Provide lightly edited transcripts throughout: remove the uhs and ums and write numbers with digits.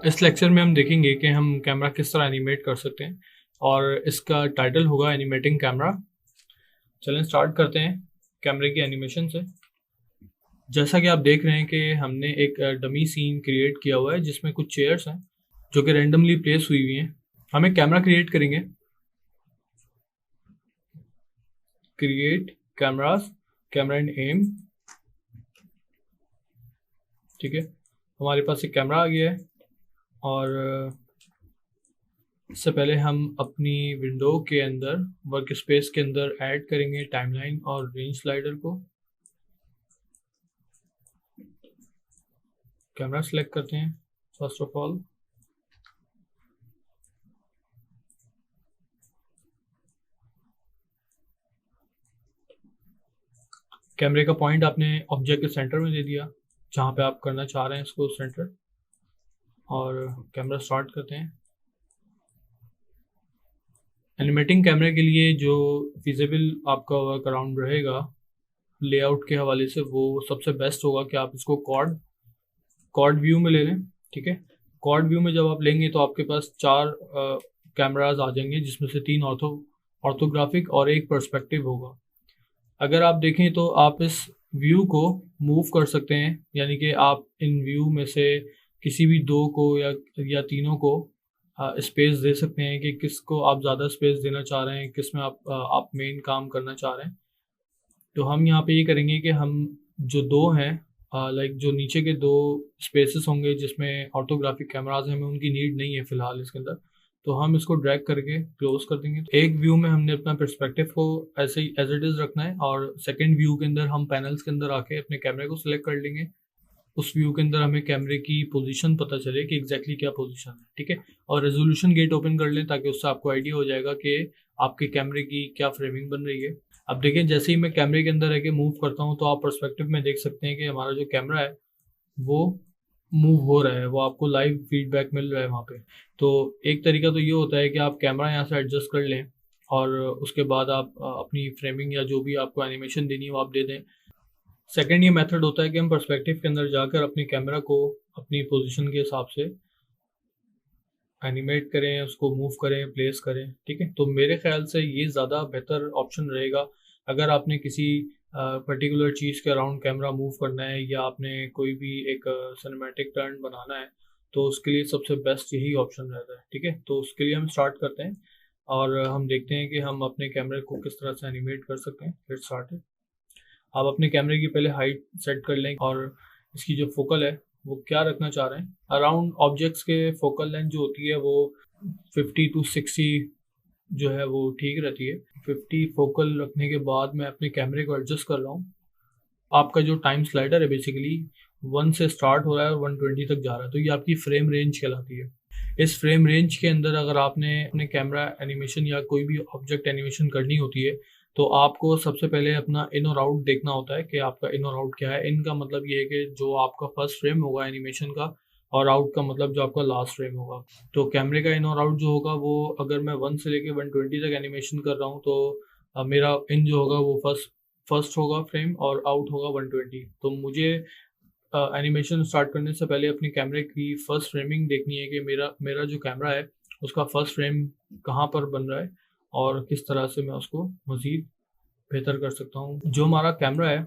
इस लेक्चर में हम देखेंगे कि हम कैमरा किस तरह एनिमेट कर सकते हैं और इसका टाइटल होगा एनिमेटिंग कैमरा। चलें स्टार्ट करते हैं कैमरे की एनिमेशन से। जैसा कि आप देख रहे हैं कि हमने एक डमी सीन क्रिएट किया हुआ है जिसमें कुछ चेयर्स हैं जो कि रैंडमली प्लेस हुई हुई हैं। हम एक कैमरा क्रिएट करेंगे, create cameras, camera and M. ठीक है, हमारे पास एक कैमरा आ गया है और इससे पहले हम अपनी विंडो के अंदर वर्क स्पेस के अंदर ऐड करेंगे टाइमलाइन और रेंज स्लाइडर को। कैमरा सेलेक्ट करते हैं फर्स्ट ऑफ ऑल। कैमरे का पॉइंट आपने ऑब्जेक्ट के सेंटर में दे दिया जहाँ पे आप करना चाह रहे हैं इसको सेंटर, और कैमरा स्टार्ट करते हैं। एनिमेटिंग कैमरे के लिए जो फिजिबल आपका वर्क अराउंड रहेगा लेआउट के हवाले से, वो सबसे बेस्ट होगा कि आप इसको कॉर्ड व्यू में ले लें। ठीक है, कॉर्ड व्यू में जब आप लेंगे तो आपके पास 4 कैमराज आ जाएंगे जिसमें से 3 ऑर्थोग्राफिक और एक पर्सपेक्टिव होगा। अगर आप देखें तो आप इस व्यू को मूव कर सकते हैं, यानी कि आप इन व्यू में से किसी भी 2 को या तीनों को स्पेस दे सकते हैं कि किसको आप ज़्यादा स्पेस देना चाह रहे हैं, किस में आप मेन काम करना चाह रहे हैं। तो हम यहाँ पे ये करेंगे कि हम जो 2 हैं, लाइक जो नीचे के 2 स्पेसेस होंगे जिसमें ऑर्थोग्राफिक कैमराज हैं, हमें उनकी नीड नहीं है फ़िलहाल इसके अंदर, तो हम इसको ड्रैग करके क्लोज कर देंगे। एक व्यू में हमने अपना पर्सपेक्टिव को ऐसे ही एज इट इज़ रखना है और सेकंड व्यू के अंदर हम पैनल्स के अंदर आके अपने कैमरे को सिलेक्ट कर लेंगे। उस व्यू के अंदर हमें कैमरे की पोजीशन पता चले कि एग्जैक्टली क्या पोजीशन है। ठीक है, और रेजोल्यूशन गेट ओपन कर लें ताकि उससे आपको आइडिया हो जाएगा कि आपके कैमरे की क्या फ्रेमिंग बन रही है। अब देखें, जैसे ही मैं कैमरे के अंदर रह के मूव करता हूँ तो आप पर्सपेक्टिव में देख सकते हैं कि हमारा जो कैमरा है वो मूव हो रहा है, वो आपको लाइव फीडबैक मिल रहा है वहाँ पे। तो एक तरीका तो ये होता है कि आप कैमरा यहाँ से एडजस्ट कर लें और उसके बाद आप अपनी फ्रेमिंग या जो भी आपको एनिमेशन देनी है वो आप दे दें। सेकंड ये मेथड होता है कि हम पर्सपेक्टिव के अंदर जाकर अपने कैमरा को अपनी पोजीशन के हिसाब से एनिमेट करें, उसको मूव करें, प्लेस करें। ठीक है, तो मेरे ख्याल से ये ज़्यादा बेहतर ऑप्शन रहेगा अगर आपने किसी पर्टिकुलर चीज़ के अराउंड कैमरा मूव करना है या आपने कोई भी एक सिनेमैटिक टर्न बनाना है, तो उसके लिए सबसे बेस्ट यही ऑप्शन रहता है। ठीक है, तो उसके लिए हम स्टार्ट करते हैं और हम देखते हैं कि हम अपने कैमरे को किस तरह से एनिमेट कर सकते हैं। Let's start. आप अपने कैमरे की पहले हाइट सेट कर लें और इसकी जो फोकल है वो क्या रखना चाह रहे हैं। अराउंड ऑब्जेक्ट्स के फोकल लेंथ जो होती है वो 50 to 60 जो है वो ठीक रहती है। 50 फोकल रखने के बाद मैं अपने कैमरे को एडजस्ट कर रहा हूँ। आपका जो टाइम स्लाइडर है बेसिकली 1 से स्टार्ट हो रहा है और 120 तक जा रहा है, तो ये आपकी फ्रेम रेंज कहलाती है। इस फ्रेम रेंज के अंदर अगर आपने अपने कैमरा एनिमेशन या कोई भी ऑब्जेक्ट एनिमेशन करनी होती है तो आपको सबसे पहले अपना इन और आउट देखना होता है कि आपका इन और आउट क्या है। इन का मतलब ये है कि जो आपका फर्स्ट फ्रेम होगा एनिमेशन का, और आउट का मतलब जो आपका लास्ट फ्रेम होगा। तो कैमरे का इन और आउट जो होगा वो अगर मैं 1 से लेके 120 तक एनिमेशन कर रहा हूँ तो मेरा इन जो होगा वो फर्स्ट होगा फ्रेम और आउट होगा 120। तो मुझे एनिमेशन स्टार्ट करने से पहले अपने कैमरे की फर्स्ट फ्रेमिंग देखनी है कि मेरा जो कैमरा है उसका फर्स्ट फ्रेम कहाँ पर बन रहा है और किस तरह से मैं उसको मज़ीद बेहतर कर सकता हूँ। जो हमारा कैमरा है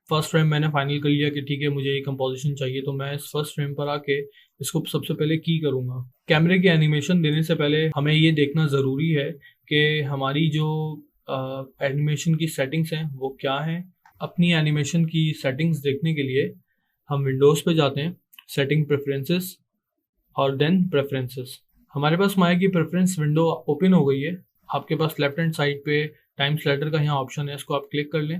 फर्स्ट फ्रेम मैंने फाइनल कर लिया कि ठीक है मुझे ये कंपोजिशन चाहिए, तो मैं इस फर्स्ट फ्रेम पर आके इसको सबसे पहले की करूँगा। कैमरे की एनिमेशन देने से पहले हमें ये देखना ज़रूरी है कि हमारी जो एनिमेशन की सेटिंग्स हैं वो क्या हैं। अपनी एनिमेशन की सेटिंग्स देखने के लिए हम विंडोज़ पे जाते हैं, सेटिंग प्रेफरेंसेस और देन प्रेफरेंसेस। हमारे पास माया की प्रेफरेंस विंडो ओपन हो गई है। आपके पास लेफ्ट हैंड साइड पे टाइम स्लाइडर का यहाँ ऑप्शन है, इसको आप क्लिक कर लें।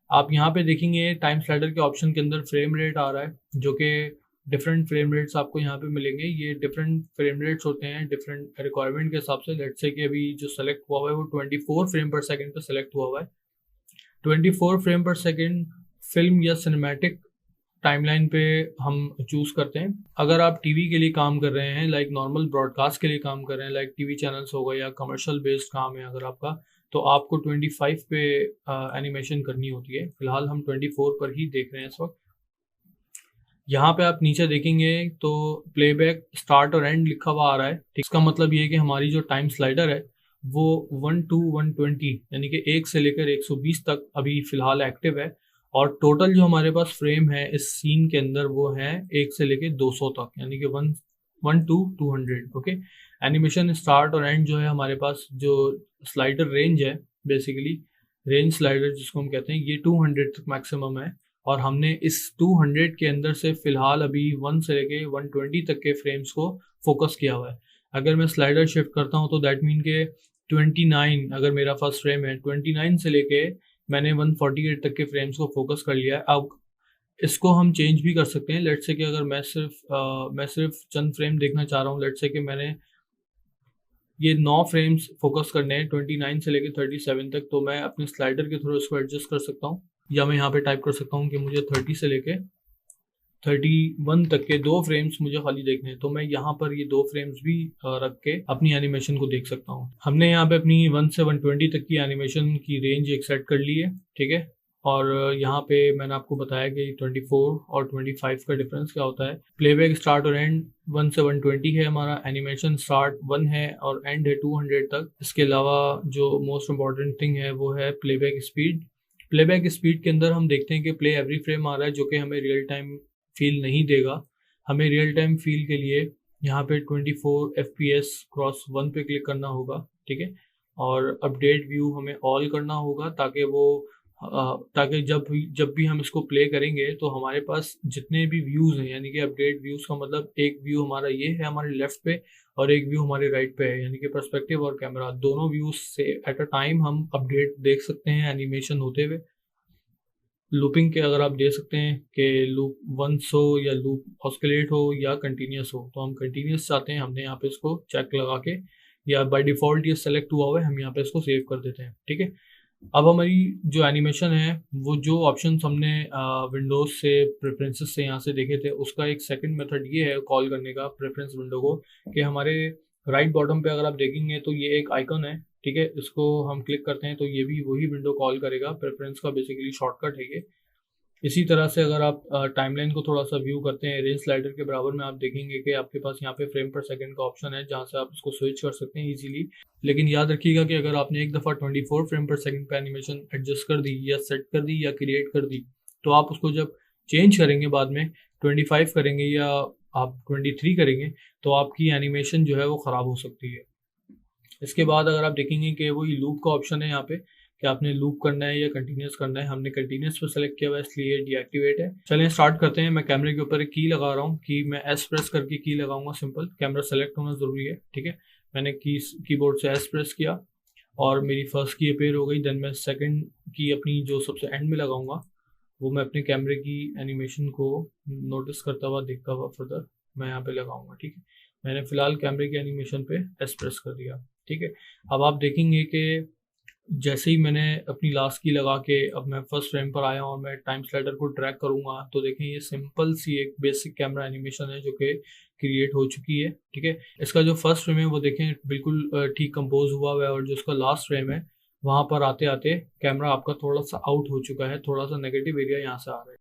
आप यहाँ पे देखेंगे टाइम स्लाइडर के ऑप्शन के अंदर फ्रेम रेट आ रहा है, जो कि डिफरेंट फ्रेम रेट्स आपको यहाँ पे मिलेंगे। ये डिफरेंट फ्रेम रेट्स होते हैं डिफरेंट रिक्वायरमेंट के हिसाब से। लेट्स से कि अभी जो सेलेक्ट हुआ हुआ है वो 24 फ्रेम पर सेकंड पे सेलेक्ट हुआ हुआ है। 24 फ्रेम पर सेकंड फिल्म या सिनेमैटिक टाइमलाइन पे हम चूज़ करते हैं। अगर आप टीवी के लिए काम कर रहे हैं, लाइक नॉर्मल ब्रॉडकास्ट के लिए काम कर रहे हैं, लाइक टीवी चैनल्स हो गए या कमर्शियल बेस्ड काम है अगर आपका, तो आपको 25 पे एनिमेशन करनी होती है। फिलहाल हम 24 पर ही देख रहे हैं इस वक्त। यहाँ पे आप नीचे देखेंगे तो प्लेबैक स्टार्ट और एंड लिखा हुआ आ रहा है, ठीक। इसका मतलब ये है कि हमारी जो टाइम स्लाइडर है वो 1 to 120 यानी कि 1 से लेकर 120 तक अभी फिलहाल एक्टिव है। और टोटल जो हमारे पास फ्रेम है इस सीन के अंदर वो है 1 से लेकर 200 तक, यानी कि 1 to 200। ओके, एनिमेशन स्टार्ट और एंड जो है हमारे पास जो स्लाइडर रेंज है, बेसिकली रेंज स्लाइडर जिसको हम कहते हैं, ये 200 तक मैक्सिमम है। और हमने इस 200 के अंदर से फिलहाल अभी 1 से लेके 120 तक के फ्रेम्स को फोकस किया हुआ है। अगर मैं स्लाइडर शिफ्ट करता हूँ तो दैट मीन के 29, अगर मेरा फर्स्ट फ्रेम है 29 से लेके मैंने 148 तक के फ्रेम्स को फोकस कर लिया है। अब इसको हम चेंज भी कर सकते हैं। लेट्स से कि अगर मैं सिर्फ चंद फ्रेम देखना चाह रहा हूँ, लेट्स से कि मैंने ये 9 फ्रेम्स फोकस करने हैं 29 से लेकर 37 तक, तो मैं अपने स्लाइडर के थ्रू इसको एडजस्ट कर सकता हूँ। या मैं यहाँ पे टाइप कर सकता हूँ कि मुझे 30 से लेके 31 तक के 2 फ्रेम्स मुझे खाली देखने हैं, तो मैं यहाँ पर ये 2 फ्रेम्स भी रख के अपनी एनिमेशन को देख सकता हूँ। हमने यहाँ पे अपनी 1 से 120 तक की एनिमेशन की रेंज एक सेट कर ली है, ठीक है। और यहाँ पे मैंने आपको बताया कि 24 और 25 का डिफरेंस क्या होता है। प्लेबैक स्टार्ट और एंड 1 से 120 है हमारा, एनिमेशन स्टार्ट 1 है और एंड है 200 तक। इसके अलावा जो मोस्ट इम्पॉर्टेंट थिंग है वो है प्लेबैक स्पीड। प्लेबैक स्पीड के अंदर हम देखते हैं कि प्ले एवरी फ्रेम आ रहा है, जो कि हमें रियल टाइम फील नहीं देगा। हमें रियल टाइम फील के लिए यहाँ पे 24 FPS क्रॉस 1 पे क्लिक करना होगा, ठीक है। और अपडेट व्यू हमें ऑल करना होगा ताकि वो ताकि जब भी हम इसको प्ले करेंगे तो हमारे पास जितने भी व्यूज़ हैं, यानी कि अपडेट व्यूज़ का मतलब एक व्यू हमारा ये है हमारे लेफ्ट पे और एक व्यू हमारे राइट पे है, यानी कि पर्सपेक्टिव और कैमरा दोनों व्यूज से एट अ टाइम हम अपडेट देख सकते हैं एनिमेशन होते हुए। लूपिंग के अगर आप दे सकते हैं कि लूप वंस हो या लूप ऑस्किलेट हो या कंटिन्यूस हो, तो हम कंटिन्यूस चाहते हैं, हमने यहाँ पे इसको चेक लगा के या बाय डिफ़ॉल्ट ये सेलेक्ट हुआ हुआ है, हम यहाँ पे इसको सेव कर देते हैं, ठीक है। अब हमारी जो एनिमेशन है वो जो ऑप्शंस हमने विंडोज से प्रेफरेंसेस से यहाँ से देखे थे, उसका एक सेकंड मेथड ये है कॉल करने का प्रेफरेंस विंडो को, कि हमारे राइट बॉटम पे अगर आप देखेंगे तो ये एक आइकन है, ठीक है। इसको हम क्लिक करते हैं तो ये भी वही विंडो कॉल करेगा, प्रेफरेंस का बेसिकली शॉर्टकट है ये। इसी तरह से अगर आप टाइमलाइन को थोड़ा सा व्यू करते हैं, रेंज स्लाइडर के बराबर में आप देखेंगे कि आपके पास यहाँ पे फ्रेम पर सेकंड का ऑप्शन है जहाँ से आप इसको स्विच कर सकते हैं इजीली। लेकिन याद रखिएगा कि अगर आपने एक दफ़ा 24 फ्रेम पर सेकंड पे एनिमेशन एडजस्ट कर दी या सेट कर दी या क्रिएट कर दी, तो आप उसको जब चेंज करेंगे बाद में 25 करेंगे या आप 23 करेंगे तो आपकी एनिमेशन जो है वो ख़राब हो सकती है। इसके बाद अगर आप देखेंगे कि वही लूप का ऑप्शन है यहाँ पे कि आपने लूप करना है या कंटिन्यूस करना है, हमने कंटिन्यूस पर सेलेक्ट किया हुआ है इसलिए डीएक्टिवेट है। चलें स्टार्ट करते हैं। मैं कैमरे के ऊपर एक की लगा रहा हूँ कि मैं एस प्रेस करके की लगाऊंगा, सिंपल कैमरा सेलेक्ट होना ज़रूरी है, ठीक है। मैंने कीबोर्ड से एस प्रेस किया और मेरी फर्स्ट की अपेयर हो गई। देन मैं सेकंड की अपनी जो सबसे एंड में लगाऊंगा वो मैं अपने कैमरे की एनिमेशन को नोटिस करता हुआ देखता हुआ फर्दर मैं यहाँ पे लगाऊंगा, ठीक है। मैंने फिलहाल कैमरे की एनिमेशन पे एस प्रेस कर दिया, ठीक है। अब आप देखेंगे कि जैसे ही मैंने अपनी लास्ट की लगा के अब मैं फर्स्ट फ्रेम पर आया और मैं टाइम स्लाइडर को ट्रैक करूंगा तो देखें ये सिंपल सी एक बेसिक कैमरा एनिमेशन है जो कि क्रिएट हो चुकी है, ठीक है। इसका जो फर्स्ट फ्रेम है वो देखें बिल्कुल ठीक कंपोज हुआ हुआ है और जो इसका लास्ट फ्रेम है वहाँ पर आते आते कैमरा आपका थोड़ा सा आउट हो चुका है, थोड़ा सा नेगेटिव एरिया यहाँ से आ रहा है।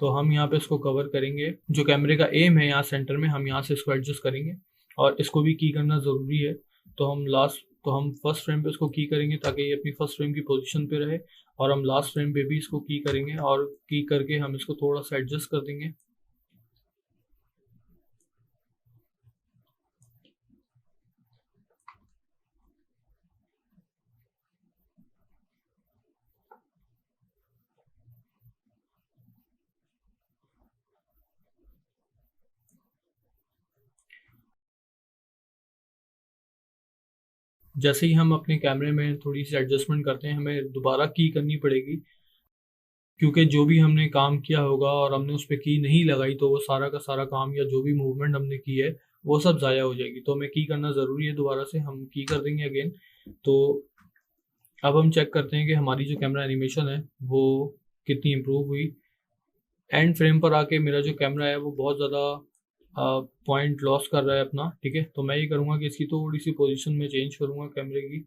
तो हम यहाँ पे इसको कवर करेंगे, जो कैमरे का एम है यहाँ सेंटर में हम यहाँ से इसको एडजस्ट करेंगे और इसको भी की करना ज़रूरी है। तो हम फर्स्ट फ्रेम पे इसको की करेंगे ताकि ये अपनी फर्स्ट फ्रेम की पोजीशन पे रहे और हम लास्ट फ्रेम पे भी इसको की करेंगे और की करके हम इसको थोड़ा सा एडजस्ट कर देंगे। जैसे ही हम अपने कैमरे में थोड़ी सी एडजस्टमेंट करते हैं हमें दोबारा की करनी पड़ेगी, क्योंकि जो भी हमने काम किया होगा और हमने उस पर की नहीं लगाई तो वो सारा का सारा काम या जो भी मूवमेंट हमने की है वो सब ज़ाया हो जाएगी। तो हमें की करना ज़रूरी है, दोबारा से हम की कर देंगे अगेन। तो अब हम चेक करते हैं कि हमारी जो कैमरा एनिमेशन है वो कितनी इम्प्रूव हुई। एंड फ्रेम पर आके मेरा जो कैमरा है वो बहुत ज़्यादा पॉइंट लॉस कर रहा है अपना, ठीक है। तो मैं ये करूँगा कि इसकी थोड़ी सी पोजीशन में चेंज करूँगा कैमरे की।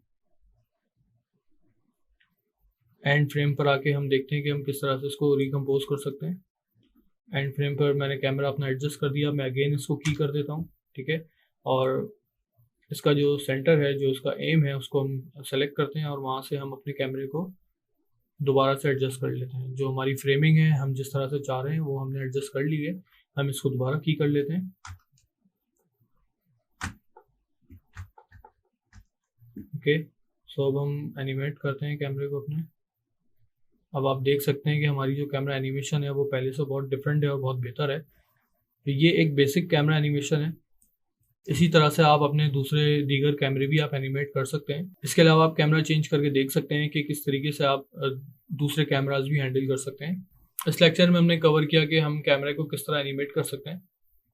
एंड फ्रेम पर आके हम देखते हैं कि हम किस तरह से इसको रिकम्पोज कर सकते हैं। एंड फ्रेम पर मैंने कैमरा अपना एडजस्ट कर दिया। मैं अगेन इसको की कर देता हूँ, ठीक है। और इसका जो सेंटर है, जो इसका एम है, उसको हम सेलेक्ट करते हैं और वहाँ से हम अपने कैमरे को दोबारा से एडजस्ट कर लेते हैं। जो हमारी फ्रेमिंग है, हम जिस तरह से चाह रहे हैं वो हमने एडजस्ट कर ली है। हम इसको दोबारा की कर लेते हैं। ओके, सो अब हम एनिमेट करते हैं कैमरे को अपने। अब आप देख सकते हैं कि हमारी जो कैमरा एनिमेशन है वो पहले से बहुत डिफरेंट है और बहुत बेहतर है। तो ये एक बेसिक कैमरा एनिमेशन है। इसी तरह से आप अपने दूसरे दीगर कैमरे भी आप एनिमेट कर सकते हैं। इसके अलावा आप कैमरा चेंज करके देख सकते हैं कि किस तरीके से आप दूसरे कैमराज भी हैंडल कर सकते हैं। इस लेक्चर में हमने कवर किया कि हम कैमरे को किस तरह एनिमेट कर सकते हैं।